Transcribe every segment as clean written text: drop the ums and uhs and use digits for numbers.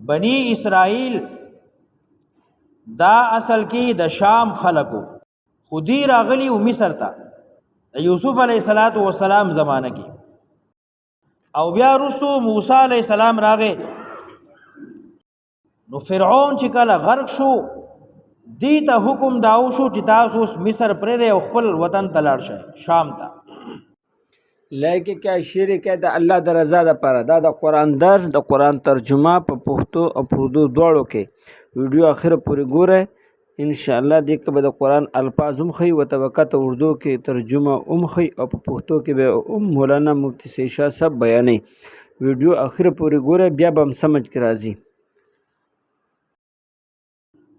بنی اسرائیل دا اصل کې د شام خلقو خودی راغلی و مصر ته یوسف علیه السلام زمانه کې او بیا رستو موسی علیه السلام راغی نو فرعون چې کله غرق شو دی ته حکم داو شو چې تاسو اوس مصر پرې او خپل وطن ته لاړ شئ شام ته لکه کیا شرک د الله د رضا لپاره دا د قرآن درس د قرآن ترجمه په پښتو او اردو دواړو کې ویډیو اخر پورې ګوره ان شاء الله دې کې به د قرآن الفاظ هم ښیي ورته به کته اردو کې ترجمه هم ښیي او په پښتو کې به مولانا مفتی سید شاه صاحب بیانوي ویډیو اخر پورې ګوره بیا به هم سمجھ کې راځي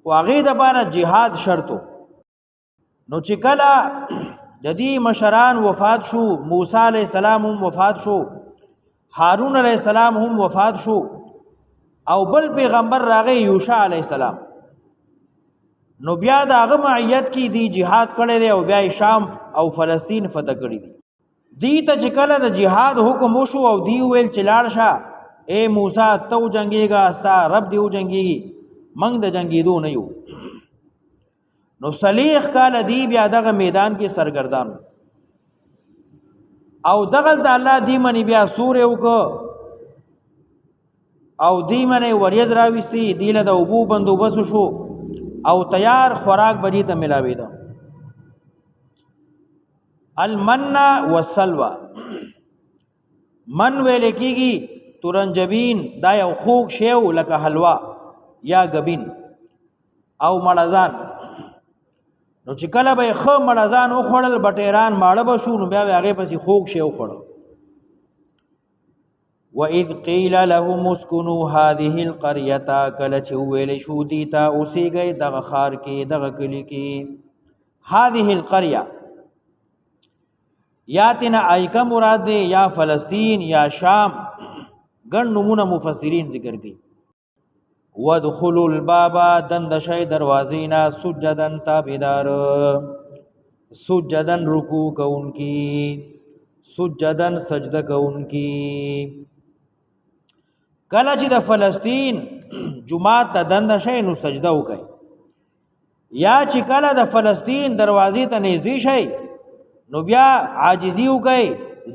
خو هغې دپاره جهاد شرطو نو چې کله د دې مشران وفات شو موسی علیه السلام هم وفات شو هارون علیه السلام هم وفات شو او بل پیغمبر راغی یوشع علیه السلام نو بیا د هغه معیت کې دی جهاد کړی دی او بیا شام او فلسطین فتح کړی دی دی ته چې کله د جهاد حکم وشو او دی ویل چې لاړ شه اے موسی ته وجنګېږه ستا رب دی وجنګېږي موږ د جنګېدو نه یو نو صلیخ کال دی بیا دغه میدان کې سرګردان او دغلته الله دی منی بیا سورې وکړه او دی منی وریځ راویستی دی له د اوبو بندوبست شو او تیار خوراک بجی ته ملاوېده المن والسلوى من ویل کېږي تورنجبین دا یو خوږ شی و لکه حلوا یا ګبین او مړزان نو چې کله به یې ښه مړزان وخوړل بټیران ماړه به شو نو بیا به هغې پسې خوږ شی وخوړل وَإِذْ قِيلَ لَهُمُ اسْكُنُوا هَذِهِ الْقَرْيَةَ کله چې وویلی شو دې ته اوسېږئ دغه ښار کې دغه کلي کې هذه القريه یا تینا ایکه مراد دی یا فلسطین یا شام ګڼ نمونه مفسرین ذکر کوي وادخلوا الباب دند شی دروازینا سجدن تابیدار سجدن رکوع کونکی سجدن سجده کونکی کله چې د فلسطین جمعات ته دند شی نو سجده وکړي یا چې کله د فلسطین دروازې ته نږدې شي نو بیا عاجزی وکړي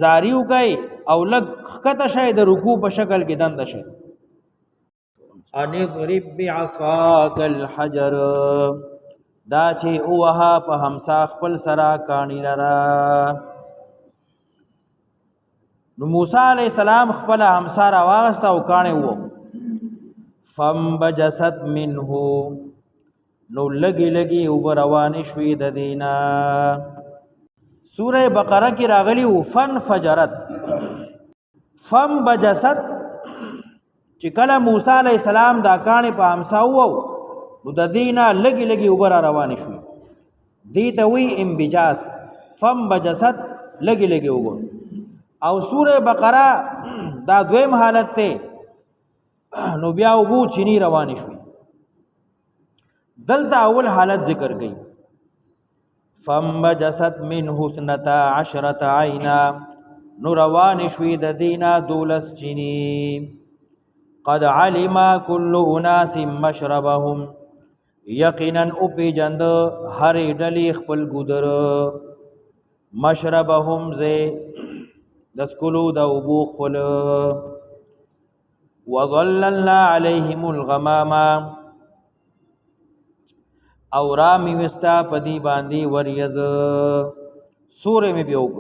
زاری وکړي او لږ ښکته شي د رکوع په شکل کې دند شي ان اضرب بعصاك الحجر دا چې اوها په همسا خپل سره کانی لرا نو موسی علیہ السلام خپل همسا را واغسته او کانی وو فانبجست منه نو لګي لګي او روان شوي د دینا سوره بقره کې راغلی او فنفجرت فانبجست چې کله موسی علیہ السلام دا کانی په همسا وو نو د دینا لګي لګي او روان شوي دی ته وی انبجاس فانبجست لګي لګي او او سوره بقره دا دویم حالت ته نو بیا وبو چینی روان شوي دلته اول حالت ذکر گئی فانبجست منه 12 عینا نو روان شوي د دینا 12 چینی قد علم كل اناس مشربهم یقینا او پیجند هر ډلې خپل ګودر مشربهم زه دسکلو د اوبو خپل وظللنا عليهم الغمام او رامی وستا پدی باندې وریز سورې می بیوګ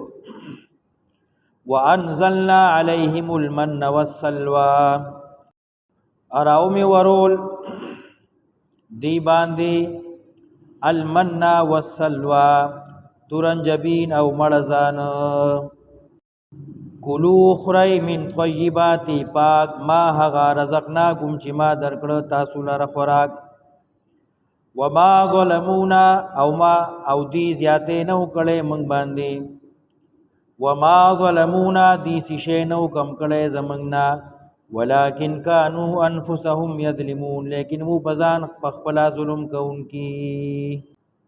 وانزلنا عليهم المن والسلوى اراو می ورول دی باندې المن والسلوى تورنجبین او مړزان کلو خری من طیبات پاک ما هغه رزقناکم چې ما درکړه تاسو لپاره خوراک وما ظلمونا او ما او دی زیاتې نو کړي مونږ باندې وما ظلمونا دی شي نو کم کړي زمنګنا ولكن كانوا انفسهم يظلمون لیکن مو بزان خپل ظلم کوونکی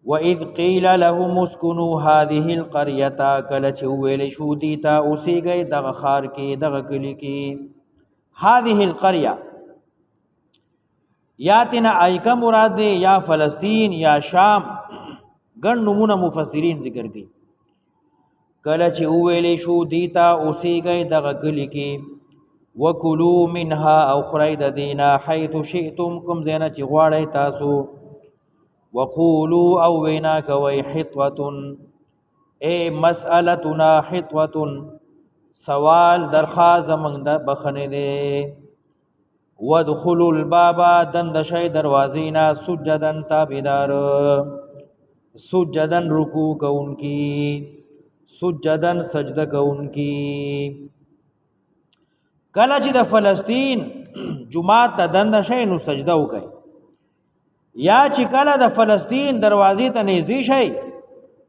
وَإِذْ قِيلَ لَهُمُ اسْكُنُوا هَذِهِ الْقَرْيَةَ کله چې ویل شو دی ته اوسېږئ دغه ښار کې دغه کلي کې هذه القريه یا تینا ایکا مراد دے یا فلسطین یا شام ګڼ نمونه مفسرین ذکر کړي کله چې وویلې شو دیتا اوسېږئ دغه کلي کې وکلوا منها او خورئ د دینا حیث شئتم کوم ځای نه چې غواړئ تاسو وقولوا او وینا کوئ حطوة اے مسئلتنا حطوة سوال درخواست زمونږ د بخښنې دی وادخلوا الباب دند شي دروازینا سجدن تابیدار سجدن رکوع کونکی سجدن سجده کونکی کله چې د فلسطین جمعات ته دند شي نو سجده وکړي یا چې کله د فلسطین دروازې ته نږدې شي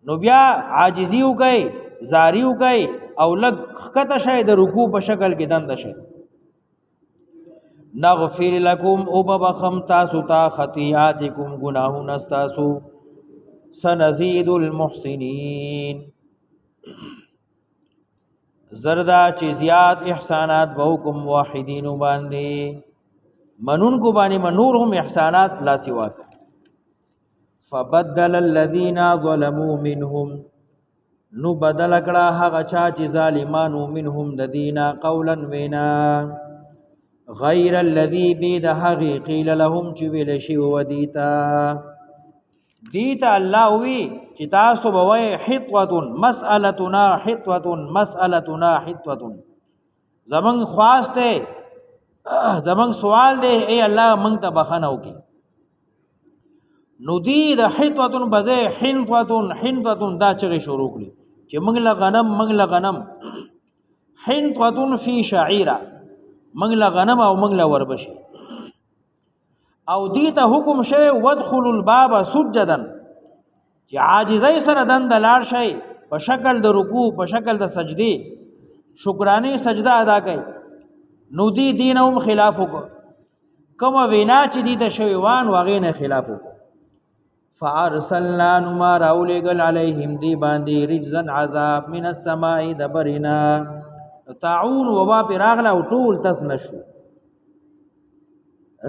نو بیا عاجزي وکړي زاری وکړي او لږ ښکته شي د رکوع په شکل کې دند شي نغفر لکم او ببخم تاسو تا خطیاتکم گناهون استاسو سنزید المحسنین زردا چې زیات احسانات بوکم واحدین باندې منون کو باندې منورهم احسانات لا سوا فبدل الذين ظلموا منهم نو بدل کړه هغه چا چې ظالمانو منهم د دینا قولا وینا غیر الذي بيد هغه قيل لهم چې ویل شي ودیتا دیتا الله وی چې تاسو به وای حطوه مسالتنا حطوه مسالتنا حطوه زمون خواسته زمون سوال دی ای الله مونږ ته بخنه وکي نو دی د حطوه بزه حنطوه دا چغه شروع کړي چې مونږ له غنم حنطوه فی شعيره منګ لا غنم او منګ لا وربشي او دیته حکم شی ودخلوا الباب سجدا چې عاجزای سره دند لاړ شي په شکل د رکوع په شکل د سجدي شکرانه سجده ادا کړي نو دی دینهم خلاف وکړه کوم وینا چې دیته شویوان واغې نه خلاف وکړه فارسلنا نما راولېګل علیهم دی باندې رجزا عذاب من السماء دبرنا تعون وبا پیراغلا او ټول تس نشو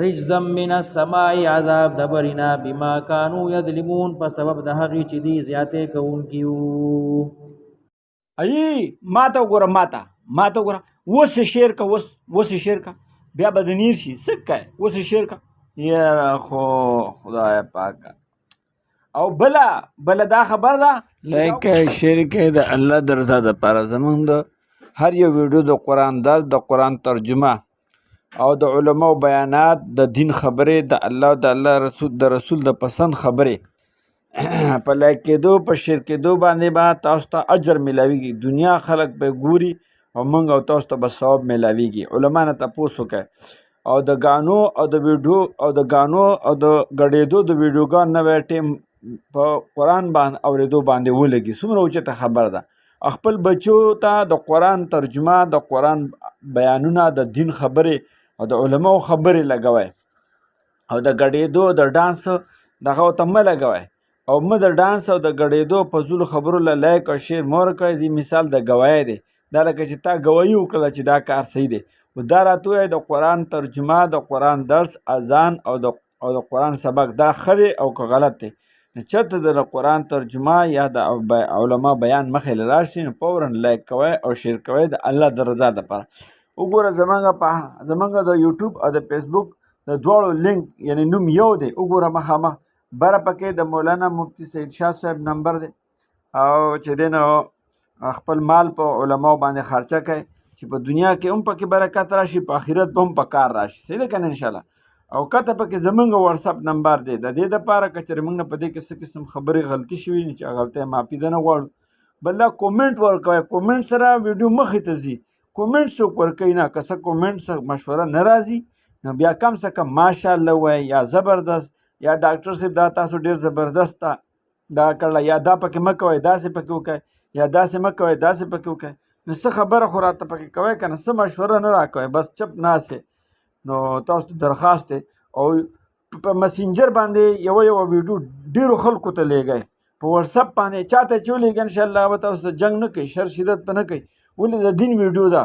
رجزم من السماء عذاب دبرنا بما كانوا يظلمون په سبب د هغه چې دی زیاته کوونکیو ای ماته ګوره ماته ګوره وس شیر کا وس شیر کا بیا بدنیر شي سکه وس شیر کا یا خو خدای پاک او بلا دا خبر ده لکه شرک د الله درزا د پر زمون د هر یو ویډیو د قرآن درس د قرآن ترجمه او د علماء بیانات د دین خبرې د الله د رسول د پسند خبرې په لایک کېدو په شیر کېدو باندې به تاسو ته اجر میلاویږي دنیا خلک به ګوري او موږ او تاسو ته به ثواب میلاویږي علما نه تپوس وکړي او د غانو او د ویډیو او د غانو او د غړېدو د ویډیوګان نوی ټیم په قرآن باندې اورېدو باندې ولګي څومره اوچته خبر ده خپل بچو ته د قرآن ترجمه د قرآن بیانونه د دین خبرې او د علماو خبرې لګوئ او د ګډېدو د ډانس دغه ته مه لګوئ او مه د ډانس او د ګډېدو په فضول خبرو له لایک او شیر مه ورکوئ دې مثال د ګوایي دی دا لکه چې تا ګوایي وکړله چې دا کار صحیح دی خو دا راته ووایي د قرآن ترجمه د قرآن درس اذان او د قرآن سبق دا ښه دی او که غلط دی چېرته د قرآن ترجمه یا د علما بیان مخې له راشي نو فورا لایک کوئ او شیر کوئ د الله د رضا دپاره وګوره زمونږ د یوټیوب او د فیسبوک د دواړو لینک یعنی نوم یو دی وګوره مخامخ بره پکې د مولانا مفتی سید شاه صاحب نمبر دی او چې دی نو خپل مال په علماو باندې خرچه کوي چې په دنیا کې هم پکې برکت راشي په آخرت به هم په کار راشي صحیح ده که نه انشاءالله او کته پکې زمونږ واتساپ نمبر دی د دې دپاره که چېرې موږ نه په دې کې څه قسم خبرې غلطي شوي نو چې غلطۍ معافي ده نه غواړو بل دا کومنټ ورکوئ کومنټ سره ویډیو مخې ته ځي کومنټ څوک ورکوي نه که څه کومنټ څه مشوره نه راځي نو بیا کم څه کم ماشاءالله وایي یا زبردست یا ډاکټر صاحب دا تاسو ډېر زبردست دا کړله یا دا پکې مه کوئ داسې پکې وکړئ یا داسې مه کوئ داسې پکې وکړئ نو څه خبره خو راته پکې کوئ که نه څه مشوره نه راکوئ بس چپ ناست نو تاسو ته درخواست دی او په مسنجر باندې یو ویډیو ډېرو خلکو ته لیږئ په واتساپ باندې چاته چې ولیږئ انشاءالله به تاسو ته جنګ نه کوي شر شدت به نه کوي ولې د دین ویډیو ده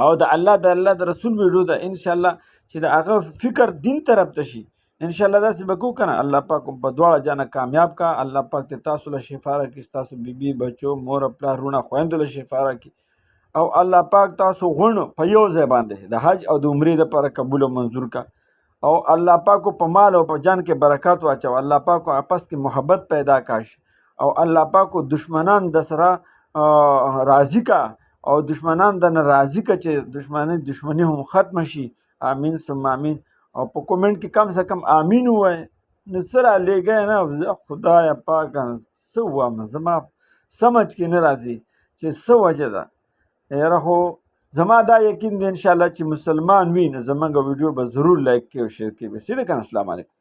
او د الله د رسول ویډیو ده انشاءالله چې د هغه فکر دین طرف ته شي. انشاءالله داسې به کوو که نه. الله پاک په دواړه جانه کامیاب کا. الله پاک ته تاسو له شفا راکړي، ستاسو بیبي بچو مور پلار رونه خویندو له شفا راکړي، او الله پاک تاسو غونو په یو ځای باندې د حج او د عمرې دپاره قبول او منظور کا، او الله پاکو په مال او په جان کې برکات واچو. الله پاکو اپس کې محبت پیدا کاش، او الله پاکو دشمنان د سره راضي کا، او دشمنان د نه راضي کا چې دشمني هم ختم شي. آمین ثم آمین. او په کومنټ کې کم سے کم آمین ووایه. نو څه رالیږی نه خدایه پاکه څه ووایم، زما سمجھ کې نه راځي چې څه وجه ده. یاره خو زما دا یقین دی انشاءالله چې مسلمان وي نو زمونږ ویډیو به ضرور لایک کړي او شیر کړي. بس ده که نه. السلام علیکم.